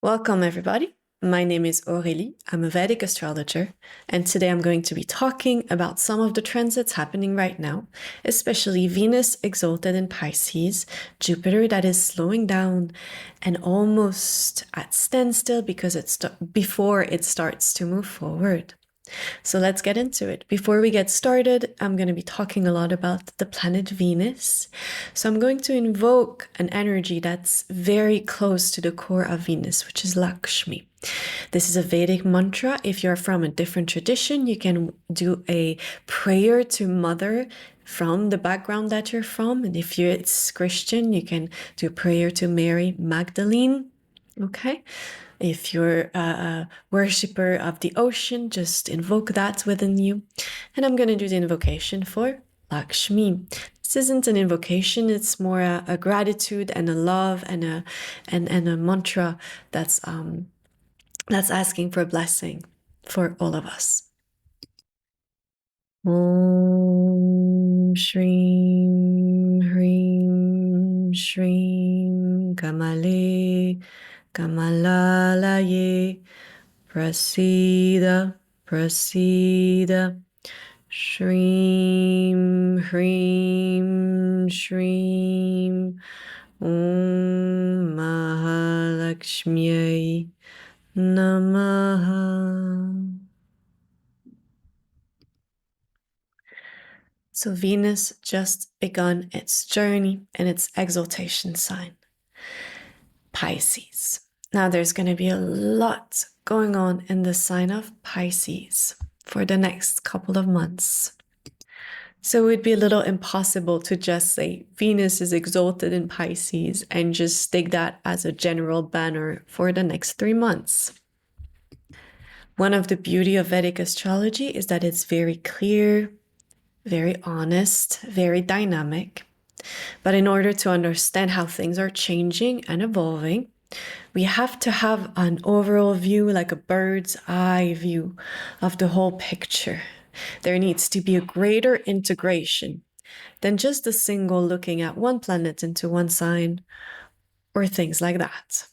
Welcome, everybody. My name is Aurélie. I'm a Vedic astrologer, and today I'm going to be talking about some of the transits happening right now, especially Venus exalted in Pisces, Jupiter that is slowing down and almost at standstill because before it starts to move forward. So let's get into it. Before we get started, I'm going to be talking a lot about the planet Venus. So I'm going to invoke an energy that's very close to the core of Venus, which is Lakshmi. This is a Vedic mantra. If you're from a different tradition, you can do a prayer to Mother from the background that you're from. And if it's Christian, you can do a prayer to Mary Magdalene. Okay? If you're a worshiper of the ocean, just invoke that within you. And I'm going to do the invocation for Lakshmi. This isn't an invocation, it's more a gratitude and a love and a mantra that's asking for a blessing for all of us. Om Shrim Hrim Shrim Kamale Kamalalaye Prasida Prasida Shrim Hrim Shrim Om Mahalakshmi Namaha. So Venus just begun its journey in its exaltation sign, Pisces. Now there's going to be a lot going on in the sign of Pisces for the next couple of months. So it would be a little impossible to just say Venus is exalted in Pisces and just take that as a general banner for the next 3 months. One of the beauty of Vedic astrology is that it's very clear, very honest, very dynamic. But in order to understand how things are changing and evolving, we have to have an overall view, like a bird's eye view of the whole picture. There needs to be a greater integration than just a single looking at one planet into one sign or things like that.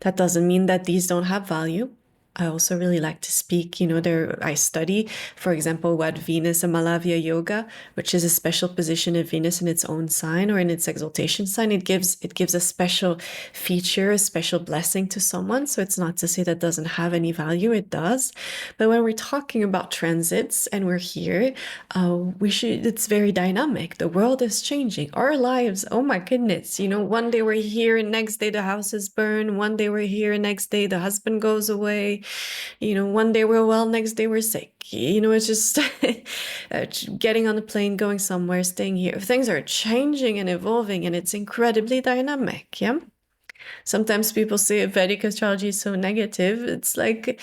That doesn't mean that these don't have value. I also really like to speak, I study, for example, what Venus and Malavya Yoga, which is a special position of Venus in its own sign or in its exaltation sign. It gives a special feature, a special blessing to someone. So it's not to say that doesn't have any value, it does. But when we're talking about transits and we're here, it's very dynamic. The world is changing. Our lives, oh my goodness, one day we're here, next day the house is burned, one day we're here, next day the husband goes away. One day we're well, next day we're sick. It's just getting on a plane, going somewhere, staying here. Things are changing and evolving, and it's incredibly dynamic. Yeah. Sometimes people say Vedic astrology is so negative. It's like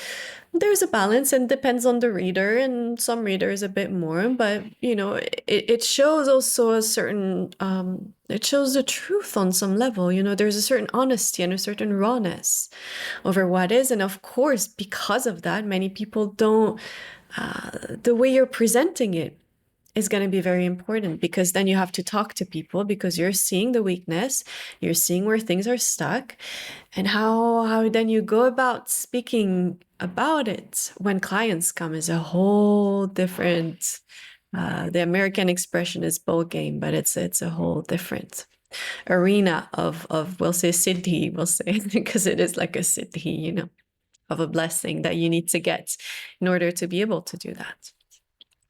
there's a balance and depends on the reader, and some readers a bit more, but it shows also a certain it shows the truth on some level. There's a certain honesty and a certain rawness over what is, and of course because of that many people don't the way you're presenting it is going to be very important, because then you have to talk to people because you're seeing the weakness, you're seeing where things are stuck, and how then you go about speaking about it when clients come is a whole different the American expression is ball game, but it's a whole different arena of we'll say siddhi, because it is like a siddhi, of a blessing that you need to get in order to be able to do that.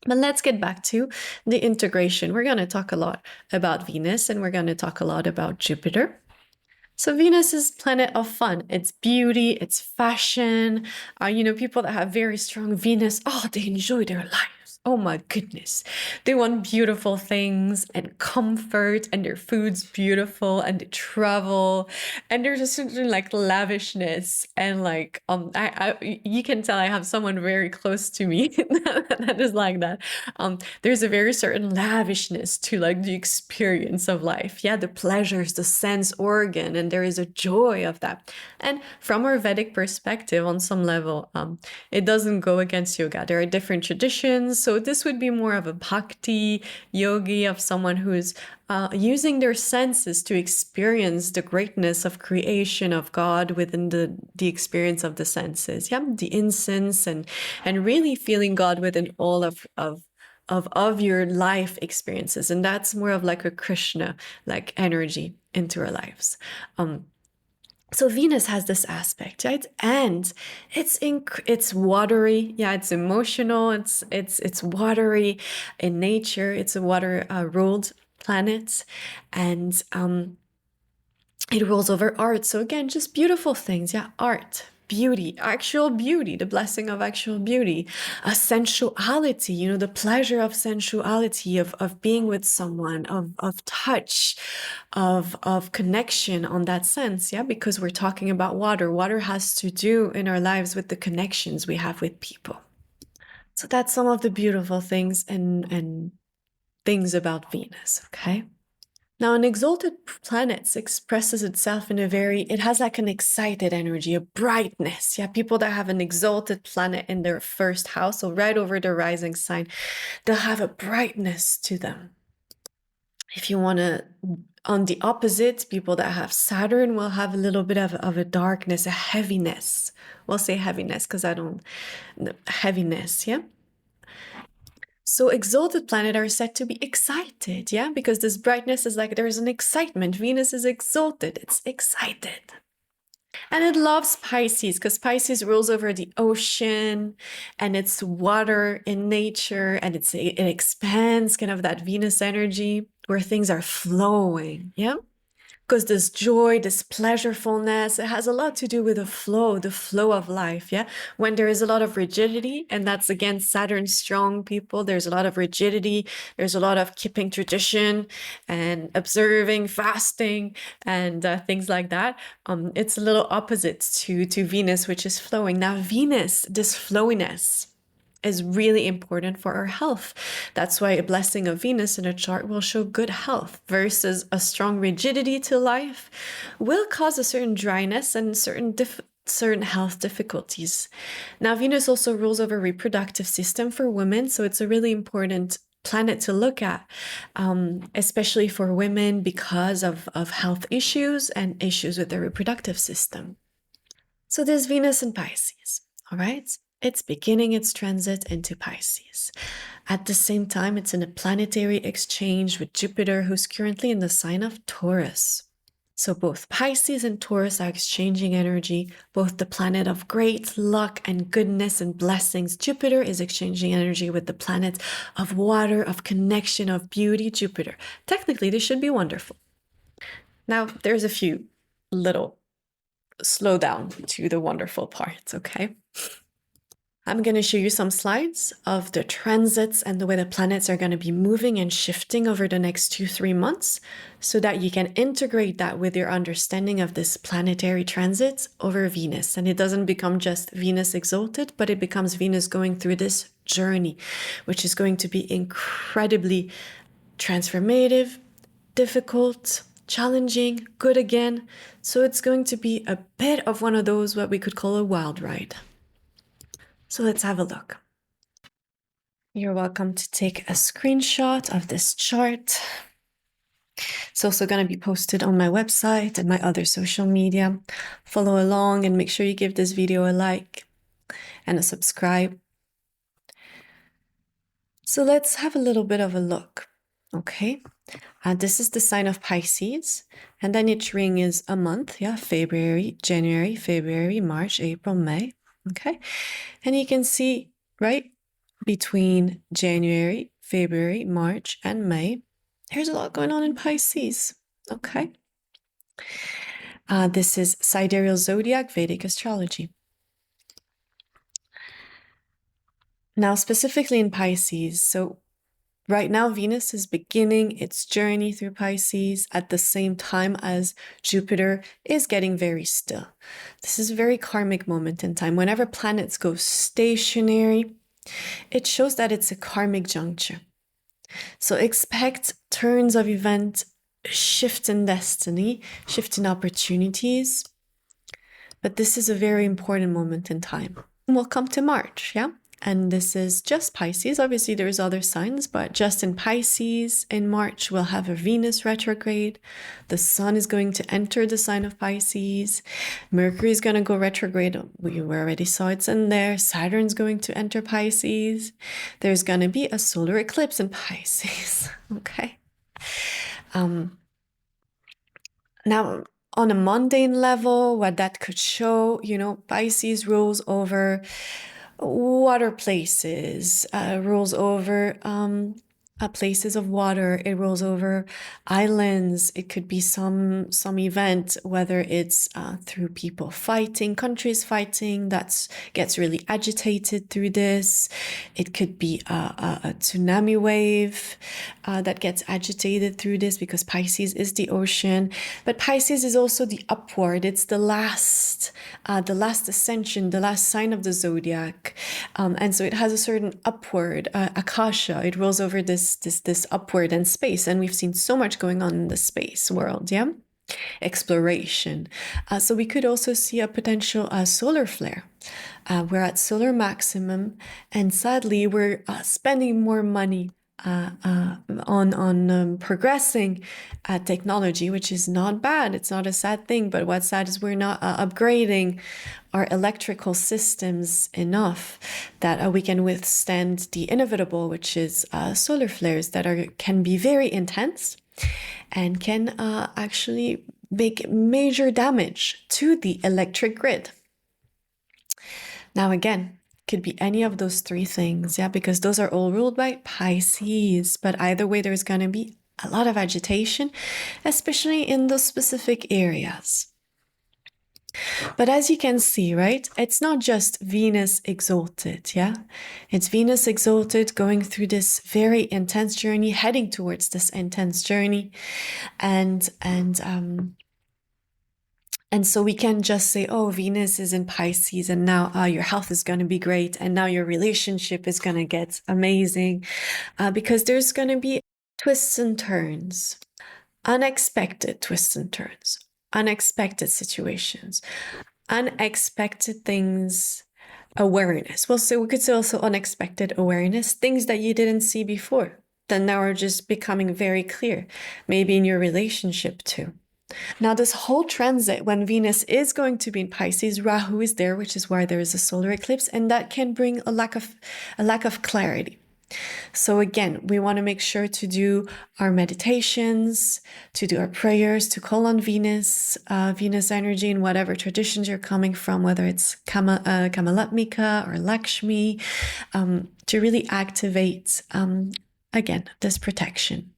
But let's get back to the integration. We're going to talk a lot about Venus, and we're going to talk a lot about Jupiter. So Venus is planet of fun. It's beauty, it's fashion. People that have very strong Venus, they enjoy their lives. Oh my goodness. They want beautiful things and comfort, and their food's beautiful, and they travel, and there's a certain like lavishness, and like you can tell I have someone very close to me that is like that. There's a very certain lavishness to like the experience of life. Yeah, the pleasures, the sense organ, and there is a joy of that. And from our Vedic perspective, on some level, it doesn't go against yoga. There are different traditions, so So this would be more of a bhakti yogi, of someone who's using their senses to experience the greatness of creation of God within the experience of the senses. Yeah, the incense and really feeling God within all of your life experiences. And that's more of like a Krishna like energy into our lives. So Venus has this aspect, right? And it's watery. Yeah, it's emotional. It's watery in nature. It's a water ruled planet, and it rules over art. So again, just beautiful things. Yeah, art, beauty, actual beauty, the blessing of actual beauty, a sensuality, you know, the pleasure of sensuality, of being with someone, of touch, of connection on that sense. Yeah, because we're talking about water. Water has to do in our lives with the connections we have with people. So that's some of the beautiful things and things about Venus, okay? Now, an exalted planet expresses itself in it has like an excited energy, a brightness. Yeah, people that have an exalted planet in their first house, so right over their rising sign, they'll have a brightness to them. If you want to, on the opposite, people that have Saturn will have a little bit of a darkness, a heaviness. We'll say heaviness because heaviness, yeah? So exalted planets are said to be excited, yeah? Because this brightness is like there's an excitement. Venus is exalted, it's excited. And it loves Pisces because Pisces rules over the ocean and it's water in nature, and it expands kind of that Venus energy where things are flowing, yeah? Because this joy, this pleasurefulness, it has a lot to do with the flow of life. Yeah. When there is a lot of rigidity, and that's again Saturn strong people, there's a lot of rigidity, there's a lot of keeping tradition and observing, fasting, and things like that. It's a little opposite to Venus, which is flowing. Now, Venus, this flowiness, is really important for our health. That's why a blessing of Venus in a chart will show good health versus a strong rigidity to life will cause a certain dryness and certain health difficulties. Now, Venus also rules over reproductive system for women, so it's a really important planet to look at, especially for women because of health issues and issues with their reproductive system. So there's Venus in Pisces, all right? It's beginning its transit into Pisces. At the same time, it's in a planetary exchange with Jupiter, who's currently in the sign of Taurus. So both Pisces and Taurus are exchanging energy, both the planet of great luck and goodness and blessings. Jupiter is exchanging energy with the planet of water, of connection, of beauty, Jupiter. Technically, this should be wonderful. Now, there's a few little slow down to the wonderful parts, okay? I'm going to show you some slides of the transits and the way the planets are going to be moving and shifting over the next 2-3 months so that you can integrate that with your understanding of this planetary transit over Venus. And it doesn't become just Venus exalted, but it becomes Venus going through this journey, which is going to be incredibly transformative, difficult, challenging, good again. So it's going to be a bit of one of those what we could call a wild ride. So let's have a look. You're welcome to take a screenshot of this chart. It's also going to be posted on my website and my other social media. Follow along and make sure you give this video a like and a subscribe. So let's have a little bit of a look, okay? This is the sign of Pisces, and then each ring is a month, yeah? January, February, March, April, May, okay? And you can see, right, between January, February, March, and May, there's a lot going on in Pisces, okay? This is Sidereal Zodiac, Vedic Astrology. Now, specifically in Pisces, so right now, Venus is beginning its journey through Pisces at the same time as Jupiter is getting very still. This is a very karmic moment in time. Whenever planets go stationary, it shows that it's a karmic juncture. So expect turns of event, shift in destiny, shift in opportunities. But this is a very important moment in time. We'll come to March, yeah? And this is just Pisces. Obviously, there's other signs, but just in Pisces, in March, we'll have a Venus retrograde. The sun is going to enter the sign of Pisces. Mercury is going to go retrograde. We already saw it's in there. Saturn's going to enter Pisces. There's going to be a solar eclipse in Pisces. Okay. Now, on a mundane level, what that could show, Pisces rules over water places, rules over places of water. It rules over islands. It could be some event, whether it's through people fighting, countries fighting, that gets really agitated through this. It could be a tsunami wave that gets agitated through this, because Pisces is the ocean. But Pisces is also the upward. It's the last ascension, the last sign of the zodiac. And so it has a certain upward, akasha. It rolls over this upward and space. And we've seen so much going on in the space world, yeah? Exploration. So we could also see a potential solar flare. We're at solar maximum, and sadly, we're spending more money on progressing technology, which is not bad. It's not a sad thing, but what's sad is we're not upgrading our electrical systems enough that we can withstand the inevitable, which is solar flares that can be very intense and can actually make major damage to the electric grid. Now, again, could be any of those three things, yeah, because those are all ruled by Pisces. But either way, there's going to be a lot of agitation, especially in those specific areas. But as you can see, right, it's not just Venus exalted, yeah? It's Venus exalted going through this very intense journey, heading towards this intense journey. And so we can just say, oh, Venus is in Pisces, and now your health is going to be great, and now your relationship is going to get amazing, because there's going to be twists and turns, unexpected twists and turns, unexpected situations, unexpected things, awareness. Well, so we could say also unexpected awareness, things that you didn't see before, that now are just becoming very clear, maybe in your relationship too. Now, this whole transit, when Venus is going to be in Pisces, Rahu is there, which is why there is a solar eclipse, and that can bring a lack of clarity. So again, we want to make sure to do our meditations, to do our prayers, to call on Venus, Venus energy in whatever traditions you're coming from, whether it's Kamalatmika or Lakshmi, to really activate, again, this protection,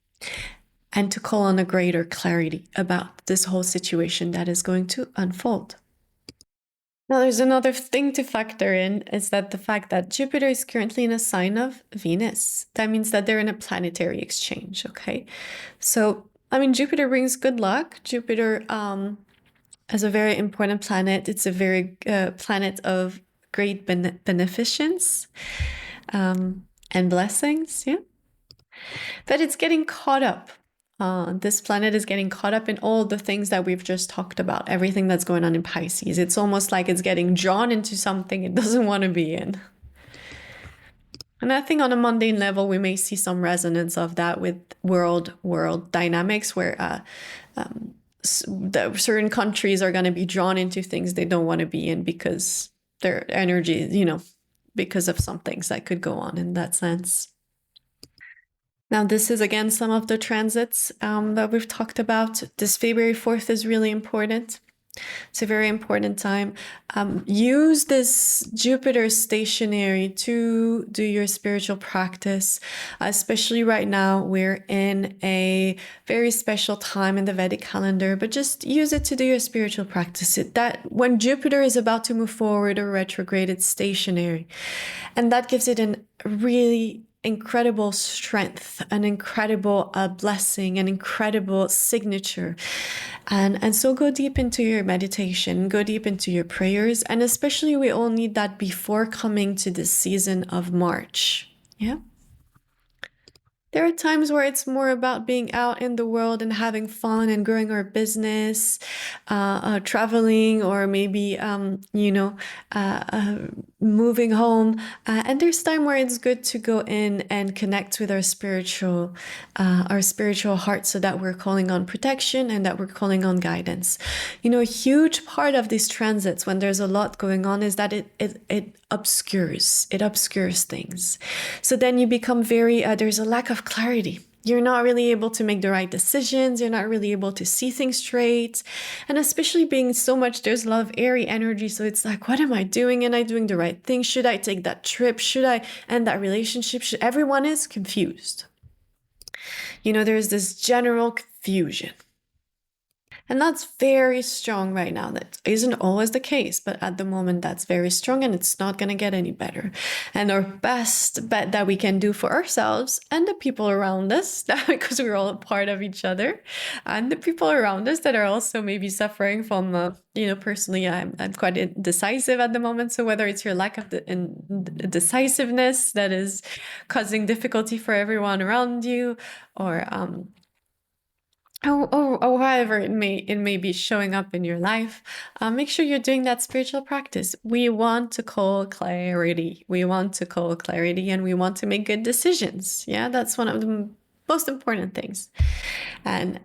and to call on a greater clarity about this whole situation that is going to unfold. Now, there's another thing to factor in, is that the fact that Jupiter is currently in a sign of Venus. That means that they're in a planetary exchange, okay? So, Jupiter brings good luck. Jupiter is a very important planet. It's a very planet of great beneficence and blessings, yeah? But it's getting caught up. This planet is getting caught up in all the things that we've just talked about, everything that's going on in Pisces. It's almost like it's getting drawn into something it doesn't want to be in. And I think on a mundane level, we may see some resonance of that with world dynamics, where certain countries are going to be drawn into things they don't want to be in because their energy, because of some things that could go on in that sense. Now, this is, again, some of the transits that we've talked about. This February 4th is really important. It's a very important time. Use this Jupiter stationary to do your spiritual practice, especially right now. We're in a very special time in the Vedic calendar, but just use it to do your spiritual practice. That when Jupiter is about to move forward or retrograde, it's stationary. And that gives it a really incredible strength, an incredible blessing, an incredible signature. And so go deep into your meditation, go deep into your prayers, and especially we all need that before coming to this season of March. Yeah. There are times where it's more about being out in the world and having fun and growing our business, traveling, or maybe, moving home. And there's time where it's good to go in and connect with our spiritual heart, so that we're calling on protection and that we're calling on guidance. A huge part of these transits, when there's a lot going on, is that it obscures things. So then you become there's a lack of clarity. You're not really able to make the right decisions. You're not really able to see things straight. And especially being there's a lot of airy energy. So it's like, what am I doing? Am I doing the right thing? Should I take that trip? Should I end that relationship? Everyone is confused. There's this general confusion. And that's very strong right now. That isn't always the case, but at the moment that's very strong, and it's not going to get any better. And our best bet that we can do for ourselves and the people around us, because we're all a part of each other, and the people around us that are also maybe suffering from, personally, I'm quite indecisive at the moment. So whether it's your lack of decisiveness that is causing difficulty for everyone around you, or however it may be showing up in your life, make sure you're doing that spiritual practice. We want to call clarity. And we want to make good decisions. Yeah, that's one of the most important things. And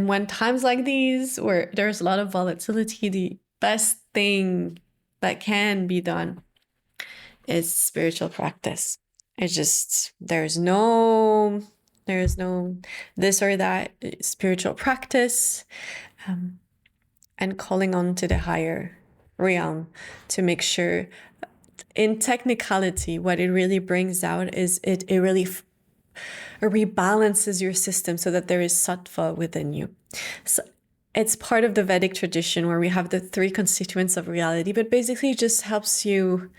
when times like these, where there's a lot of volatility, the best thing that can be done is spiritual practice. It's just, there's no this or that spiritual practice, and calling on to the higher realm to make sure, in technicality, what it really brings out is it really rebalances your system so that there is sattva within you. So it's part of the Vedic tradition where we have the 3 constituents of reality, but basically it just helps you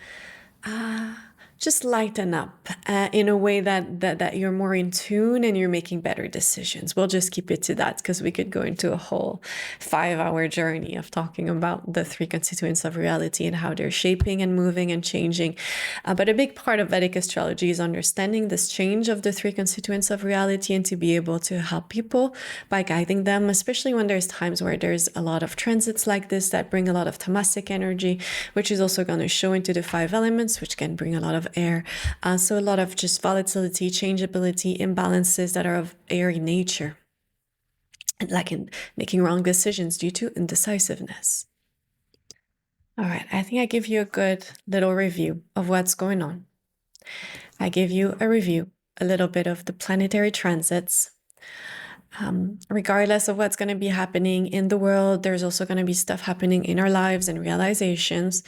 just lighten up in a way that you're more in tune and you're making better decisions. We'll just keep it to that, because we could go into a whole 5-hour journey of talking about the 3 constituents of reality and how they're shaping and moving and changing. But a big part of Vedic astrology is understanding this change of the 3 constituents of reality, and to be able to help people by guiding them, especially when there's times where there's a lot of transits like this that bring a lot of tamasic energy, which is also going to show into the 5 elements, which can bring a lot of air. So a lot of just volatility, changeability, imbalances that are of airy nature, like in making wrong decisions due to indecisiveness. All right, I think I give you a good little review of what's going on. I give you a little bit of the planetary transits. Regardless of what's going to be happening in the world, there's also going to be stuff happening in our lives and realizations.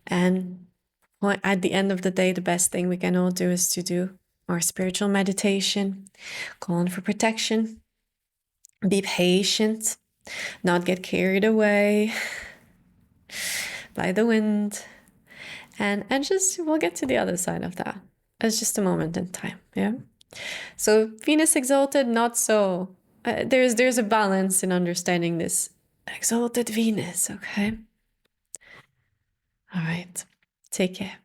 And at the end of the day, the best thing we can all do is to do our spiritual meditation, call on for protection, be patient, not get carried away by the wind, and just, we'll get to the other side of that. It's just a moment in time, yeah? So Venus exalted, not so. There's a balance in understanding this exalted Venus, okay? All right, take care.